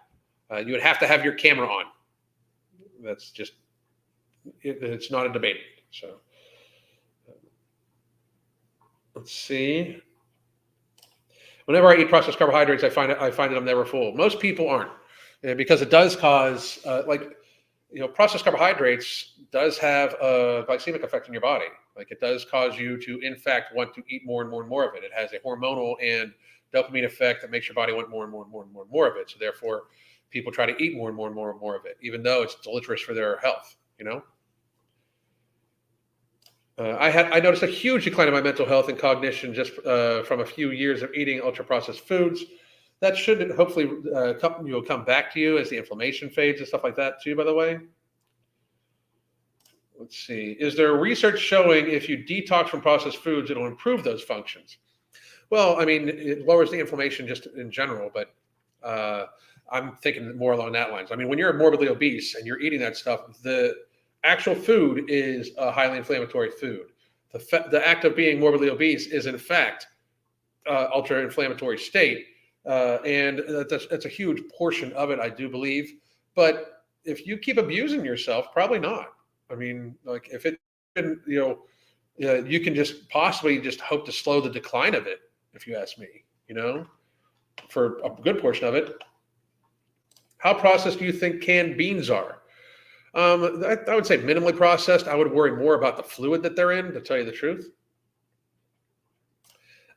You would have to have your camera on. That's just, it's not a debate. So let's see. Whenever I eat processed carbohydrates, I find that I'm never full. Most people aren't, because it does cause, like processed carbohydrates does have a glycemic effect in your body. Like it does cause you to, in fact, want to eat more and more and more of it. It has a hormonal and dopamine effect that makes your body want more and more and more and more and more of it. So therefore, people try to eat more and more and more and more of it, even though it's deleterious for their health. I noticed a huge decline in my mental health and cognition just from a few years of eating ultra processed foods. That should hopefully come back to you as the inflammation fades and stuff like that too, by the way. Let's see. Is there research showing if you detox from processed foods, it'll improve those functions? Well, I mean, it lowers the inflammation just in general, but I'm thinking more along that lines. I mean, when you're morbidly obese and you're eating that stuff, the actual food is a highly inflammatory food. The act of being morbidly obese is, in fact, ultra-inflammatory state. And that's a huge portion of it, I do believe. But if you keep abusing yourself, probably not. I mean, like if it, you can just possibly just hope to slow the decline of it, if you ask me, for a good portion of it. How processed do you think canned beans are? I would say minimally processed. I would worry more about the fluid that they're in, to tell you the truth.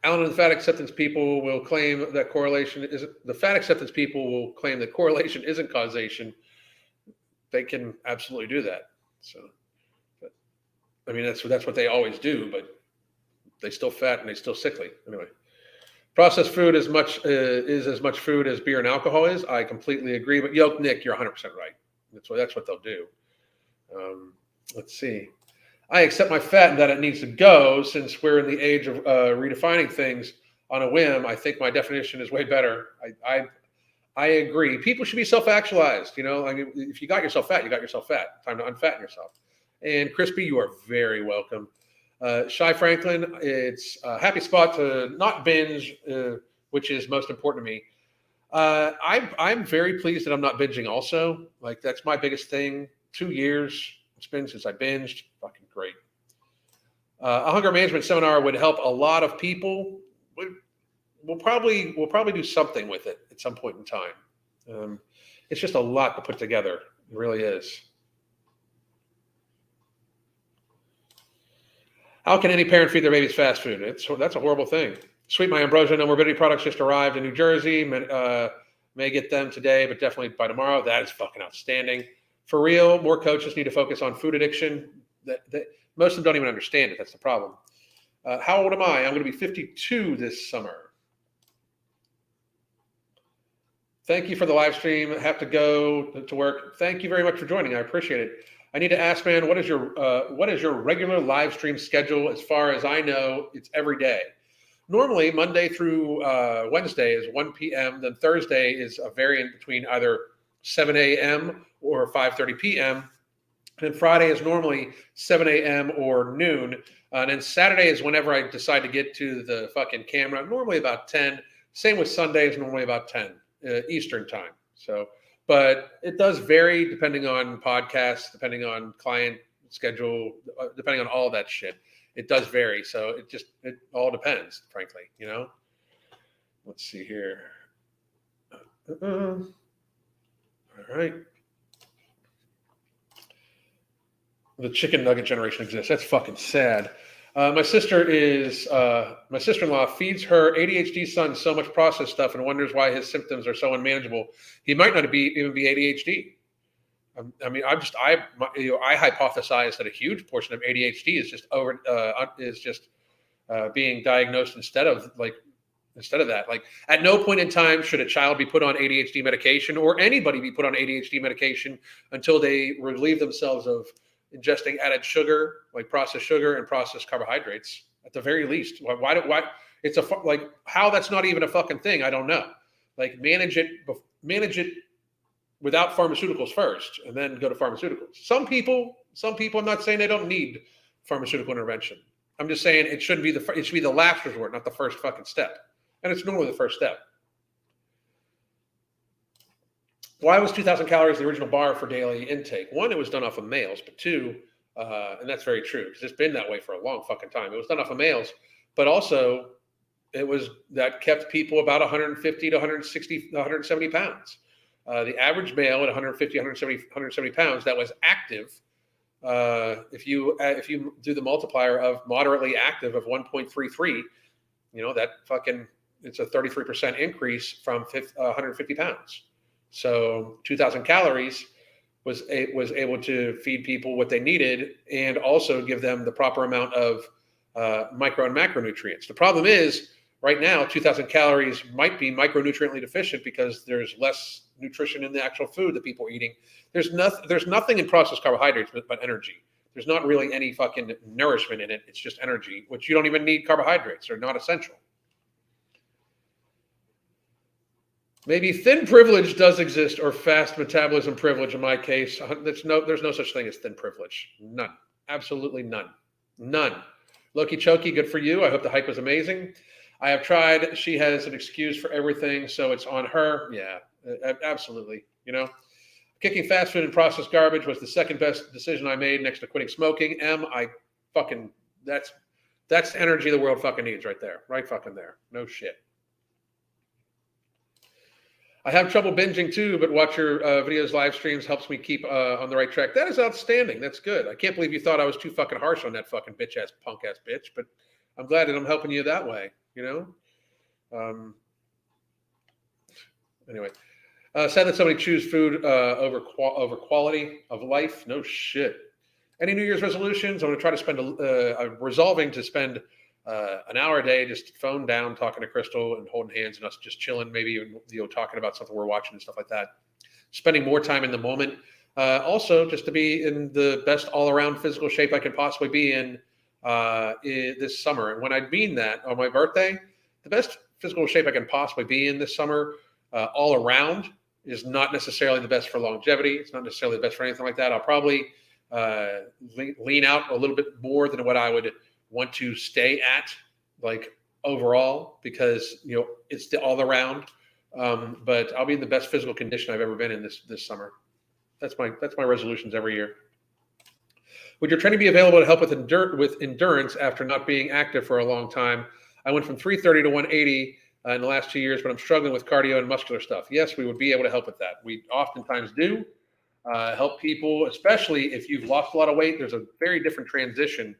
Alan and the fat acceptance people will claim that correlation isn't. The fat acceptance people will claim that correlation isn't causation. They can absolutely do that. So, I mean, that's what they always do, but they still fat and they still sickly. Anyway, processed food is as much food as beer and alcohol is. I completely agree. But Nick, you're 100% right. That's what they'll do. Let's see. I accept my fat and that it needs to go since we're in the age of redefining things on a whim. I think my definition is way better. I agree. People should be self-actualized. I mean, if you got yourself fat, you got yourself fat. Time to unfatten yourself. And Crispy, you are very welcome. Shy Franklin, it's a happy spot to not binge, which is most important to me. I'm very pleased that I'm not binging also. Like, that's my biggest thing. 2 years it's been since I binged. Fucking great. A hunger management seminar would help a lot of people. We'll probably do something with it at some point in time. It's just a lot to put together. It really is. How can any parent feed their babies fast food? That's a horrible thing. Sweet My Ambrosia No Morbidity products just arrived in New Jersey. May get them today, but definitely by tomorrow. That is fucking outstanding. For real, more coaches need to focus on food addiction. Most of them don't even understand it. That's the problem. How old am I? I'm going to be 52 this summer. Thank you for the live stream. I have to go to work. Thank you very much for joining. I appreciate it. I need to ask, man, what is your regular live stream schedule? As far as I know, it's every day. Normally, Monday through Wednesday is 1 p.m. Then Thursday is a variant between either 7 a.m. or 5:30 p.m. And Friday is normally 7 a.m. or noon. And then Saturday is whenever I decide to get to the fucking camera, normally about 10. Same with Sundays, normally about 10 Eastern time. So, but it does vary depending on podcasts, depending on client schedule, depending on all that shit. It does vary. So it all depends, frankly, Let's see here. All right. The chicken nugget generation exists. That's fucking sad. My sister-in-law feeds her ADHD son so much processed stuff and wonders why his symptoms are so unmanageable. He might not even be ADHD. I mean, I hypothesize that a huge portion of ADHD is just being diagnosed instead of that. Like, at no point in time should a child be put on ADHD medication or anybody be put on ADHD medication until they relieve themselves of ingesting added sugar, like processed sugar and processed carbohydrates, at the very least. Why it's like, how that's not even a fucking thing, I don't know. Like, manage it without pharmaceuticals first, and then go to pharmaceuticals. Some people, I'm not saying they don't need pharmaceutical intervention. I'm just saying it should be the last resort, not the first fucking step. And it's normally the first step. Why was 2,000 calories the original bar for daily intake? One, it was done off of males, but two, and that's very true because it's been that way for a long fucking time. It was done off of males, but also that kept people about 150 to 160, 170 pounds. The average male at 150, 170 pounds that was active, if you do the multiplier of moderately active of 1.33, that fucking, it's a 33% increase from 150 pounds. So 2,000 calories was able to feed people what they needed and also give them the proper amount of micro and macronutrients. The problem is right now, 2,000 calories might be micronutriently deficient because there's less nutrition in the actual food that people are eating. There's nothing in processed carbohydrates but energy. There's not really any fucking nourishment in it. It's just energy, which you don't even need carbohydrates. They're not essential. Maybe thin privilege does exist, or fast metabolism privilege in my case. There's no such thing as thin privilege. None. Absolutely none. None. Loki Choki, good for you. I hope the hike was amazing. I have tried. She has an excuse for everything, so it's on her. Yeah, absolutely. Kicking fast food and processed garbage was the second best decision I made next to quitting smoking. That's the energy the world fucking needs right there. Right fucking there. No shit. I have trouble binging too, but watch your videos, live streams helps me keep on the right track. That is outstanding. That's good. I can't believe you thought I was too fucking harsh on that fucking bitch-ass, punk-ass bitch, but I'm glad that I'm helping you that way, Anyway, sad that somebody choose food over quality of life. No shit. Any New Year's resolutions? I'm going to try to spend, I'm resolving to spend an hour a day just phone down, talking to Crystal and holding hands and us just chilling, maybe talking about something we're watching and stuff like that. Spending more time in the moment. Also, just to be in the best all-around physical shape I can possibly be in this summer. And when I mean that, on my birthday, the best physical shape I can possibly be in this summer all around is not necessarily the best for longevity. It's not necessarily the best for anything like that. I'll probably lean out a little bit more than what I would want to stay at, like overall, because it's the all around. But I'll be in the best physical condition I've ever been in this summer. That's my resolutions every year. Would your training be available to help with endurance after not being active for a long time? I went from 330 to 180 in the last 2 years, but I'm struggling with cardio and muscular stuff. Yes, we would be able to help with that. We oftentimes do help people, especially if you've lost a lot of weight. There's a very different transition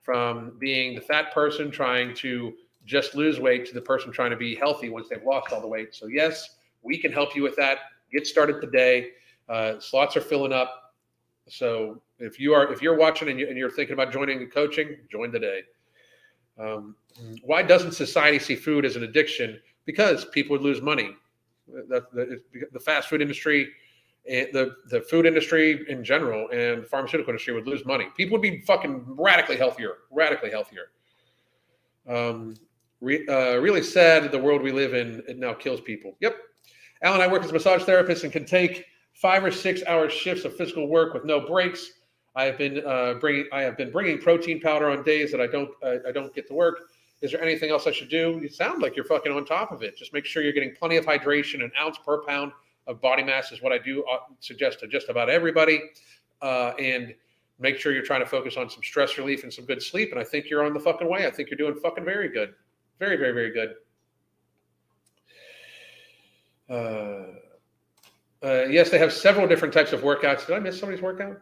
from being the fat person trying to just lose weight to the person trying to be healthy once they've lost all the weight. So yes, we can help you with that. Get started today. Slots are filling up. So if you're watching and you're thinking about joining the coaching, join today. Why doesn't society see food as an addiction? Because people would lose money. The fast food industry, and the food industry in general, and the pharmaceutical industry would lose money. People would be fucking radically healthier. Really sad that the world we live in, it now kills people. Yep. Alan, I work as a massage therapist and can take 5 or 6 hour shifts of physical work with no breaks. I have been bringing protein powder on days that I don't get to work. Is there anything else I should do? You sound like you're fucking on top of it. Just make sure you're getting plenty of hydration. An ounce per pound of body mass is what I do suggest to just about everybody. And make sure you're trying to focus on some stress relief and some good sleep. And I think you're on the fucking way. I think you're doing fucking very good. Very, very, very good. Yes, they have several different types of workouts. Did I miss somebody's workout?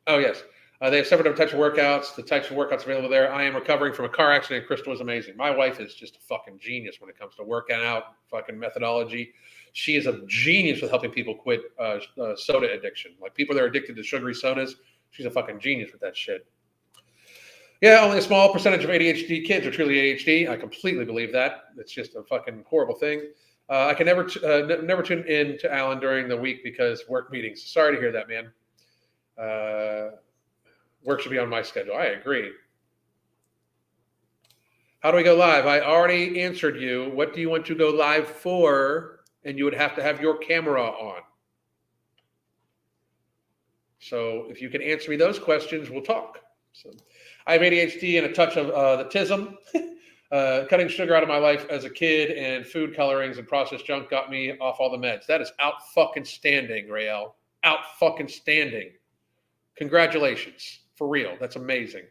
Oh, yes. They have several different types of workouts. The types of workouts available there. I am recovering from a car accident. Crystal is amazing. My wife is just a fucking genius when it comes to working out, fucking methodology. She is a genius with helping people quit soda addiction. Like people that are addicted to sugary sodas, she's a fucking genius with that shit. Yeah, only a small percentage of ADHD kids are truly ADHD. I completely believe that. It's just a fucking horrible thing. I can never tune in to Alan during the week because work meetings. Sorry to hear that, man. Work should be on my schedule. I agree. How do we go live? I already answered you. What do you want to go live for? And you would have to have your camera on. So if you can answer me those questions, we'll talk. So I have ADHD and a touch of the TISM. Cutting sugar out of my life as a kid and food colorings and processed junk got me off all the meds. That is out fucking standing, Rael. Out fucking standing. Congratulations. For real. That's amazing.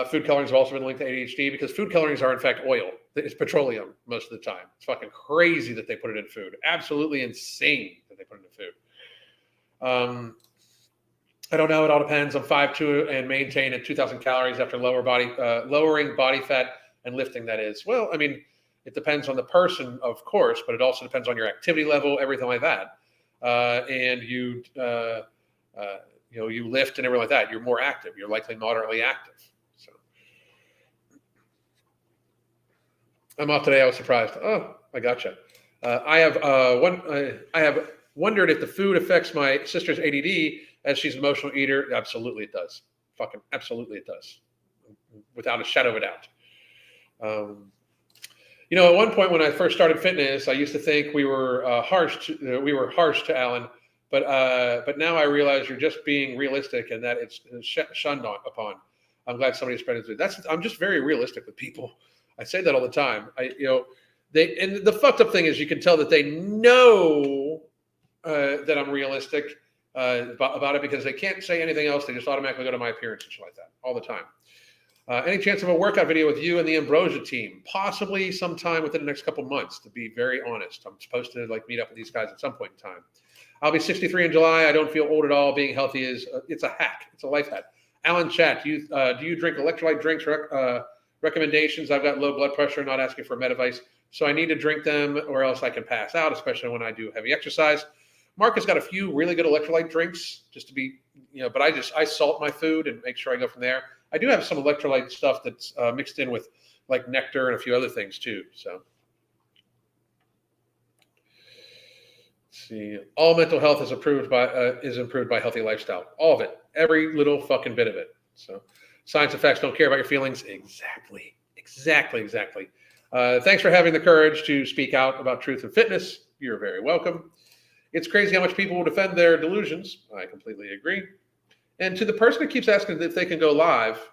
Food colorings have also been linked to ADHD because food colorings are in fact oil. It's petroleum most of the time. It's fucking crazy that they put it in food. Absolutely insane that they put it in food. I don't know. It all depends. I'm 5'2" and maintain at 2,000 calories after lowering body fat and lifting. That is. Well, I mean, it depends on the person, of course, but it also depends on your activity level, everything like that. And you lift and everything like that. You're more active. You're likely moderately active. So I'm off today. I was surprised. Oh, I gotcha. I have wondered if the food affects my sister's ADD as she's an emotional eater. Absolutely, it does. Fucking absolutely, it does. Without a shadow of a doubt. At one point when I first started fitness, I used to think we were harsh to Alan, but now I realize you're just being realistic and that it's shunned upon. I'm glad somebody's spreading it. I'm just very realistic with people. I say that all the time. And the fucked up thing is you can tell that they know that I'm realistic about it because they can't say anything else. They just automatically go to my appearance and shit like that all the time. Any chance of a workout video with you and the Ambrosia team? Possibly sometime within the next couple months, to be very honest. I'm supposed to meet up with these guys at some point in time. I'll be 63 in July. I don't feel old at all. Being healthy it's a hack. It's a life hack. Alan Chat, do you drink electrolyte drinks? Recommendations. I've got low blood pressure, not asking for med advice, so I need to drink them or else I can pass out, especially when I do heavy exercise. Mark has got a few really good electrolyte drinks just to be, but I salt my food and make sure I go from there. I do have some electrolyte stuff that's mixed in with like nectar and a few other things too. So let's see. All mental health is improved by healthy lifestyle. All of it. Every little fucking bit of it. So science and facts don't care about your feelings. Exactly. Thanks for having the courage to speak out about truth and fitness. You're very welcome. It's crazy how much people will defend their delusions. I completely agree. And to the person who keeps asking if they can go live,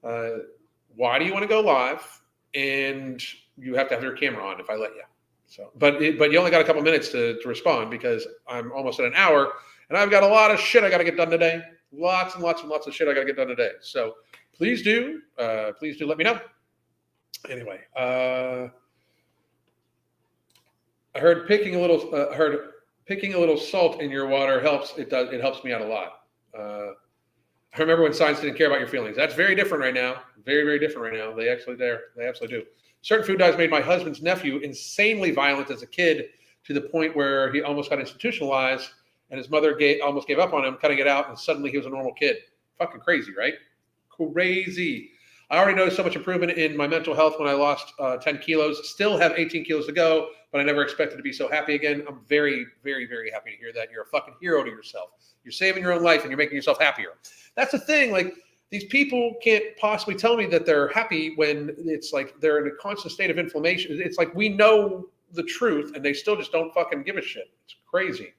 why do you want to go live? And you have to have your camera on if I let you. So, but you only got a couple minutes to respond because I'm almost at an hour and I've got a lot of shit I got to get done today. Lots and lots of shit I got to get done today. So please do let me know. Anyway, I heard picking a little salt in your water helps. It helps me out a lot. I remember when science didn't care about your feelings. That's very different right now. Very, very different right now. They absolutely do. Certain food dyes made my husband's nephew insanely violent as a kid to the point where he almost got institutionalized and his mother almost gave up on him, cutting it out, and suddenly he was a normal kid. Fucking crazy, right? Crazy. I already noticed so much improvement in my mental health when I lost 10 kilos. Still have 18 kilos to go, but I never expected to be so happy again. I'm very, very, very happy to hear that. You're a fucking hero to yourself. You're saving your own life and you're making yourself happier. That's the thing. Like, these people can't possibly tell me that they're happy when it's like they're in a constant state of inflammation. It's like we know the truth and they still just don't fucking give a shit. It's crazy.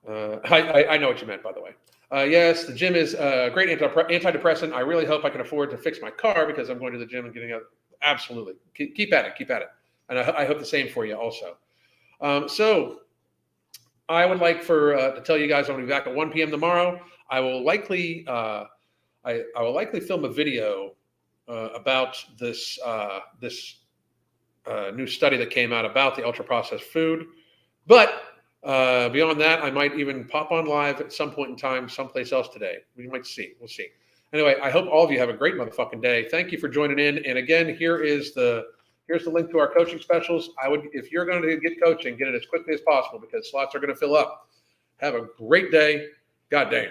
I know what you meant, by the way. Yes, the gym is a great antidepressant. I really hope I can afford to fix my car because I'm going to the gym and getting out. Absolutely. Keep at it. And I hope the same for you also. So I would like to tell you guys I'm going to be back at 1 p.m. tomorrow. I will likely film a video about this new study that came out about the ultra processed food. But beyond that, I might even pop on live at some point in time, someplace else today. We might see. We'll see. Anyway, I hope all of you have a great motherfucking day. Thank you for joining in. And again, here's the link to our coaching specials. If you're going to get coaching, get it as quickly as possible because slots are going to fill up. Have a great day. God damn.